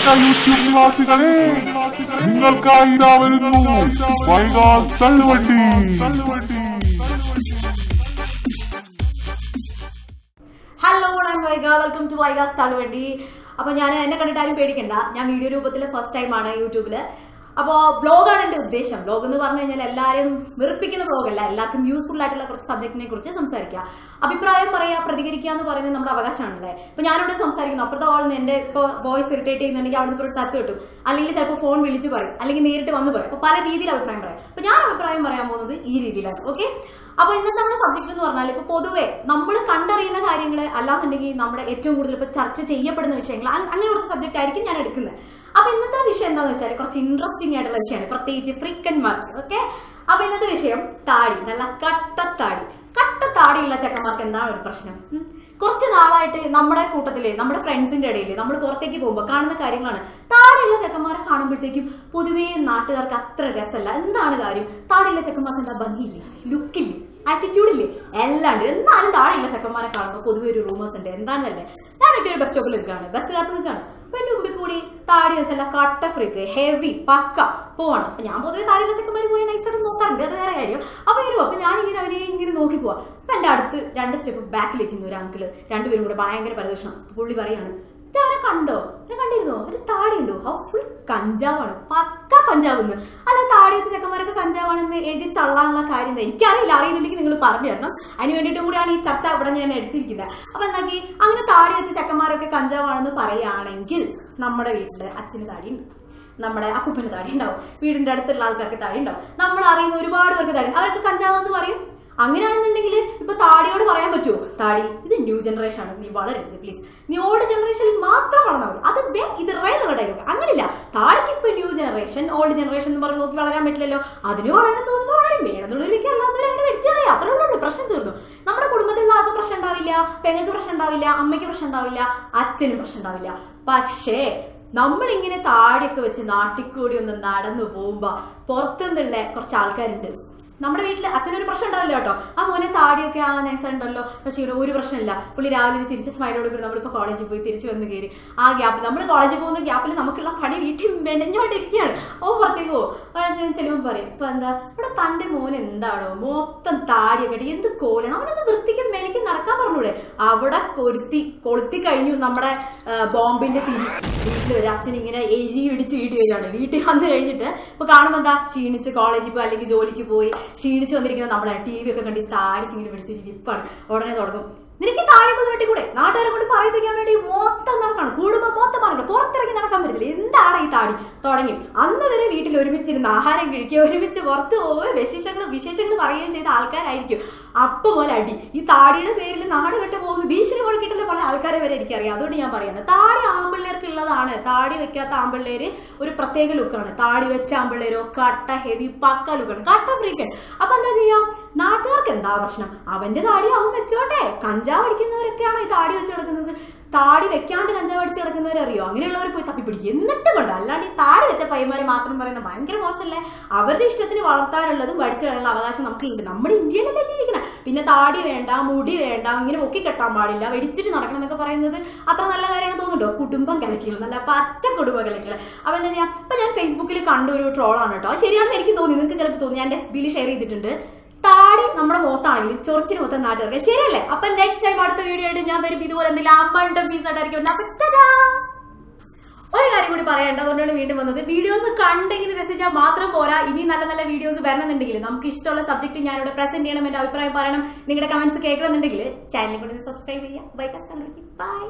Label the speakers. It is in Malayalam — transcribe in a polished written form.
Speaker 1: പ്രിയപ്പെട്ട യൂട്യൂബ് നിവാസികളെ, നിങ്ങൾക്കായി ഇതാ വരുന്നു വൈകാസ് തള്ളുവണ്ടി.
Speaker 2: ഹലോ, ഞാൻ വൈഗ. വെൽക്കം ടു വൈകാസ് തള്ളുവണ്ടി. അപ്പൊ ഞാൻ എന്നെ കണ്ടിട്ടാരും പേടിക്കണ്ട, ഞാൻ വീഡിയോ രൂപത്തിൽ ഫസ്റ്റ് ടൈമാണ് യൂട്യൂബില്. അപ്പോൾ വ്ളോഗാണ് എന്റെ ഉദ്ദേശം. വ്ളോഗ് എന്ന് പറഞ്ഞു കഴിഞ്ഞാൽ എല്ലാവരും വെറുപ്പിക്കുന്ന വ്ളോഗല്ല, എല്ലാവർക്കും യൂസ്ഫുൾ ആയിട്ടുള്ള കുറച്ച് സബ്ജക്റ്റിനെ കുറിച്ച് സംസാരിക്കുക, അഭിപ്രായം പറയാ, പ്രതികരിക്കുക എന്ന് പറയുന്നത് നമ്മുടെ അവകാശമാണല്ലേ. ഇപ്പൊ ഞാനിവിടെ സംസാരിക്കുന്നു, അപ്പുറത്തെ ആളിന് എന്റെ ഇപ്പൊ വോയിസ് ഇറിറ്റേറ്റ് ചെയ്യുന്നുണ്ടെങ്കിൽ അവിടെ നിന്ന് ഒരു തത്ത് കിട്ടും, അല്ലെങ്കിൽ ചിലപ്പോൾ ഫോൺ വിളിച്ച് പറയും, അല്ലെങ്കിൽ നേരിട്ട് വന്ന് പറയും. അപ്പൊ പല രീതിയിൽ അഭിപ്രായം പറയാം. അപ്പൊ ഞാൻ അഭിപ്രായം പറയാൻ പോകുന്നത് ഈ രീതിയിലാണ്. ഓക്കെ, അപ്പൊ ഇന്നത്തെ നമ്മുടെ സബ്ജക്ട് എന്ന് പറഞ്ഞാൽ ഇപ്പൊ പൊതുവെ നമ്മൾ കണ്ടറിയുന്ന കാര്യങ്ങൾ അല്ലാന്നുണ്ടെങ്കിൽ നമ്മുടെ ഏറ്റവും കൂടുതൽ ഇപ്പൊ ചർച്ച ചെയ്യപ്പെടുന്ന വിഷയങ്ങൾ, അങ്ങനെ കുറച്ച് സബ്ജക്ട് ആയിരിക്കും ഞാൻ എടുക്കുന്നത്. അപ്പൊ ഇന്നത്തെ വിഷയം എന്താന്ന് വെച്ചാൽ കുറച്ച് ഇൻട്രസ്റ്റിംഗ് ആയിട്ടുള്ള വിഷയമാണ്, പ്രത്യേകിച്ച് ഫ്രീക്കന്മാർക്ക്. ഓക്കെ, അപ്പൊ ഇന്നത്തെ വിഷയം താടി, നല്ല കട്ടത്താടിയുള്ള ചെക്കന്മാർക്ക് എന്താണ് ഒരു പ്രശ്നം? കുറച്ച് നാളായിട്ട് നമ്മുടെ കൂട്ടത്തില്, നമ്മുടെ ഫ്രണ്ട്സിന്റെ ഇടയിൽ നമ്മൾ പുറത്തേക്ക് പോകുമ്പോൾ കാണുന്ന കാര്യങ്ങളാണ്. താടിയുള്ള ചെക്കന്മാരെ കാണുമ്പോഴത്തേക്കും പൊതുവേ നാട്ടുകാർക്ക് അത്ര രസമല്ല. എന്താണ് കാര്യം? താടിയുള്ള ചെക്കന്മാർക്ക് എന്താ ഭംഗിയില്ലേ, ലുക്കില്ലേ, ആറ്റിറ്റ്യൂഡ് ഇല്ലേ, എല്ലാം ഉണ്ട്. എന്നാലും താഴെയുള്ള ചെക്കന്മാരെ കാണുമ്പോൾ പൊതുവെ ഒരു റൂമേഴ്സ് ഉണ്ട്. എന്താണെന്നല്ലേ, ഞാനൊക്കെ ഒരു ബസ് സ്റ്റോപ്പിൽ നിൽക്കുകയാണ്, ബസ് കാത്ത് നിൽക്കുകയാണ്. അപ്പൊ എന്റെ മുമ്പിൽ കൂടി താടി വെച്ചല്ല കട്ട ഫ്രീക്ക്, ഹെവി പക്ക പോവാണ്. അപ്പൊ ഞാൻ പൊതുവെ താഴെയുള്ള ചെക്കന്മാർ പോയി നൈസായിട്ട് നോക്കാറുണ്ട്, അത് വേറെ കാര്യം. അപ്പൊ ഞാനിങ്ങനെ അവരെ ഇങ്ങനെ നോക്കി പോവാ. അപ്പൊ എന്റെ അടുത്ത് 2 സ്റ്റെപ്പ് ബാക്കിലേക്കുന്നു ഒരു അങ്കിള്, രണ്ടുപേരും കൂടെ ഭയങ്കര പരദൂഷണം. പുള്ളി പറയാണ്, അവനെ കണ്ടോ, അവനെ കണ്ടിരുന്നോ, ഒരു താടി ഉണ്ടോ, ആ ഫുൾ കഞ്ചാവാണ്, പക്ക കഞ്ചാവെന്ന്. അല്ല, താടി വെച്ച ചെക്കന്മാരൊക്കെ കഞ്ചാവാണെന്ന് എഴുതി തള്ളാനുള്ള കാര്യം എനിക്കറിയില്ല, അറിയുന്നില്ലെങ്കിൽ നിങ്ങൾ പറഞ്ഞു തരണം. അതിന് വേണ്ടിയിട്ടും കൂടിയാണ് ഈ ചർച്ച ഇവിടെ ഞാൻ എടുത്തിരിക്കുന്നത്. അപ്പൊ എന്താക്കി, അങ്ങനെ താടി വെച്ച ചെക്കന്മാരൊക്കെ കഞ്ചാവാണെന്ന് പറയുകയാണെങ്കിൽ നമ്മുടെ വീട്ടില് അച്ഛന് താടി ഉണ്ട്, നമ്മുടെ അപ്പൂപ്പന് താടി ഉണ്ടാവും, വീടിന്റെ അടുത്തുള്ള ആൾക്കാർക്ക് താടി ഉണ്ടാവും, നമ്മൾ അറിയുന്ന ഒരുപാട് പേർക്ക് താടി, അവരൊക്കെ കഞ്ചാവെന്ന് പറയും. അങ്ങനെയാണെന്നുണ്ടെങ്കിൽ ഇപ്പൊ താടിയോട് പറയാൻ പറ്റുമോ, താടി ഇത് ന്യൂ ജനറേഷൻ ആണ്, നീ വളരരുത് പ്ലീസ്, നീ ഓൾഡ് ജനറേഷനിൽ മാത്രം വളർന്നാൽ മതി, അത് ഇത് റേന്നുള്ള ഡയലോഗ്. അങ്ങനെയില്ല, താടിക്ക് ഇപ്പൊ ന്യൂ ജനറേഷൻ ഓൾഡ് ജനറേഷൻ എന്ന് പറഞ്ഞ് നോക്കി വളരാൻ പറ്റില്ലല്ലോ. അതിന് വളരാൻ തോന്നുമ്പോൾ വളരും, വേണമെന്നുള്ളവർക്ക് അല്ലാത്തവരെ അങ്ങനെ വെടിച്ചാലേ അത്രേ ഉള്ളൂ, പ്രശ്നം തീർന്നു. നമ്മുടെ കുടുംബത്തിലുള്ള ആർക്കും പ്രശ്നം ഉണ്ടാവില്ല, പെങ്ങൾക്ക് പ്രശ്നം ഉണ്ടാവില്ല, അമ്മയ്ക്ക് പ്രശ്നം ഉണ്ടാവില്ല, അച്ഛനും പ്രശ്നം ഉണ്ടാവില്ല. പക്ഷേ നമ്മളിങ്ങനെ താടിയൊക്കെ വെച്ച് നാട്ടിക്കൂടി ഒന്ന് നടന്നു പോകുമ്പോ പുറത്തുനിന്നുള്ള കുറച്ച് ആൾക്കാരുണ്ട്. നമ്മുടെ വീട്ടിൽ അച്ഛനൊരു പ്രശ്നം ഉണ്ടാവില്ല കേട്ടോ, ആ മോനെ താടിയൊക്കെ ആ നൈസുണ്ടല്ലോ, പക്ഷേ ഇവിടെ ഒരു പ്രശ്നമില്ല. പുള്ളി രാവിലെ ഒരു ചിരിച്ച സ്മൈലോട് കൂടി നമ്മളിപ്പോൾ കോളേജിൽ പോയി തിരിച്ചു വന്ന് കയറി ആ ഗ്യാപ്പിൽ, നമ്മൾ കോളേജിൽ പോകുന്ന ഗ്യാപ്പിൽ നമുക്കുള്ള പണി വീട്ടിൽ മെനഞ്ഞോണ്ടിരിക്കുകയാണ്. പുറത്തേക്ക് പോകും, ചെല്ലുമ്പോൾ പറയും, ഇപ്പൊ എന്താ ഇവിടെ തന്റെ മോൻ എന്താണോ മൊത്തം താടിയൊക്കെ ഇട്ട് എന്ത് കോലാണ്, അവനൊന്ന് വൃത്തിക്കും മെനക്ക് നടക്കാൻ പറഞ്ഞൂടെ. അവിടെ കൊളുത്തി കഴിഞ്ഞു നമ്മുടെ ബോംബിന്റെ തിരി. വീട്ടിൽ ഒരു അച്ഛൻ ഇങ്ങനെ എരിയിടിച്ച് വീട്ടിൽ വരികയാണ്. വീട്ടിൽ വന്ന് കഴിഞ്ഞിട്ട് ഇപ്പൊ കാണുമ്പോൾ എന്താ, ക്ഷീണിച്ച് കോളേജിൽ പോയി അല്ലെങ്കിൽ ജോലിക്ക് പോയി ക്ഷീണിച്ച് വന്നിരിക്കുന്ന നമ്മളെ TV ഒക്കെ കണ്ടി താടിക്ക് ഇങ്ങനെ പിടിച്ചിട്ട് ഇപ്പാണ് ഉടനെ തുടങ്ങും, നിനക്ക് താഴേക്ക് വെട്ടിക്കൂടെ, നാട്ടുകാരെ കൊണ്ട് പറയിപ്പിക്കാൻ വേണ്ടി മൊത്തം നടക്കണം, കുടുംബം മൊത്തം പറഞ്ഞിട്ട് പുറത്തിറങ്ങി നടക്കാൻ പറ്റില്ല, എന്താണ് ഈ താടി തുടങ്ങി. അന്ന് വരെ വീട്ടിൽ ഒരുമിച്ചിരുന്ന് ആഹാരം കഴിക്കുക, ഒരുമിച്ച് പുറത്ത് പോവുക, വിശേഷങ്ങൾ പറയുകയും ചെയ്ത ആൾക്കാരായിരിക്കും. അപ്പം പോലെ അടി, ഈ താടിയുടെ പേരിൽ നാട് വിട്ട് പോകുന്ന ഭീഷണി മുഴക്കിയിട്ടുള്ള പല ആൾക്കാരെ വരെ എനിക്കറിയാം. അതുകൊണ്ട് ഞാൻ പറയാണ്, താടി ആമ്പിള്ളേർക്ക് ഉള്ളതാണ്, താടി വെക്കാത്ത ആമ്പിള്ളേര് ഒരു പ്രത്യേക ലുക്കാണ്, താടി വെച്ച ആമ്പിള്ളേരോ കട്ട ഹെവി പക്ക ലുക്കാണ്, കട്ട ഫ്രീക്കൻ. അപ്പൊ എന്താ ചെയ്യാം, നാട്ടുകാർക്ക് എന്താ പ്രശ്നം, അവന്റെ താടി അവൻ വെച്ചോട്ടെ. കഞ്ചാവ് അടിക്കുന്നവരൊക്കെയാണോ ഈ താടി വെച്ച് കിടക്കുന്നത്? താടി വെക്കാണ്ട് കഞ്ചാവ് അടിച്ച് കിടക്കുന്നവരെ അറിയോ? അങ്ങനെയുള്ളവർ പോയി തപ്പിപ്പിടിക്കും, എന്നിട്ട് കൊണ്ട്. അല്ലാണ്ട് ഈ താടി വെച്ച പയ്യന്മാരെ മാത്രം പറയുന്നത് ഭയങ്കര മോശമല്ലേ. അവരുടെ ഇഷ്ടത്തിന് വളർത്താനുള്ളതും പഠിച്ചു കളയാനുള്ള അവകാശം നമുക്കുണ്ട്, നമ്മുടെ ഇന്ത്യയിലല്ലേ ജീവിക്കണം. പിന്നെ താടി വേണ്ട, മുടി വേണ്ട, ഇങ്ങനെ പൊക്കി കെട്ടാൻ പാടില്ല, വെടിച്ചിട്ട് നടക്കണം എന്നൊക്കെ പറയുന്നത് അത്ര നല്ല കാര്യമാണ് തോന്നുന്നുണ്ടോ? കുടുംബം കലക്കില്ല, നല്ല പച്ച കുടുംബം കലക്കില്ല. അപ്പൊ എന്താ ചെയ്യാം, ഇപ്പൊ ഞാൻ ഫേസ്ബുക്കിൽ കണ്ട ഒരു ട്രോളാണ് കേട്ടോ, ശരിയാണെന്ന് എനിക്ക് തോന്നി, നിങ്ങൾക്ക് ചിലപ്പോൾ തോന്നി, ഞാൻ FB ഷെയർ ചെയ്തിട്ടുണ്ട്. താടി നമ്മുടെ മുഖത്താണെങ്കിലും ചൊറിച്ചിന് മൊത്തം നാട്ടുകാർക്ക് ശരിയല്ലേ. അപ്പൊ നെക്സ്റ്റ് ടൈം അടുത്ത വീഡിയോ ആയിട്ട് ഞാൻ വരും ഇതുപോലെ എന്തെങ്കിലും അമ്മയുടെ പീസായിട്ടായിരിക്കും. ഒരു കാര്യം കൂടി പറയേണ്ട, അതുകൊണ്ടാണ് വീണ്ടും വന്നത്. വീഡിയോസ് കണ്ടെങ്കിൽ രസിച്ചാൽ മാത്രം പോരാ, ഇനി നല്ല നല്ല വീഡിയോസ് വരണമെന്നുണ്ടെങ്കിൽ, നമുക്ക് ഇഷ്ടമുള്ള സബ്ജക്ട് ഞാനിവിടെ പ്രസന്റ് ചെയ്യണം, എന്റെ അഭിപ്രായം പറയണം, നിങ്ങളുടെ കമന്റ്സ് കേൾക്കണമെന്നുണ്ടെങ്കിൽ ചാനലിൽ കൂടി സബ്സ്ക്രൈബ് ചെയ്യാം. ബൈ.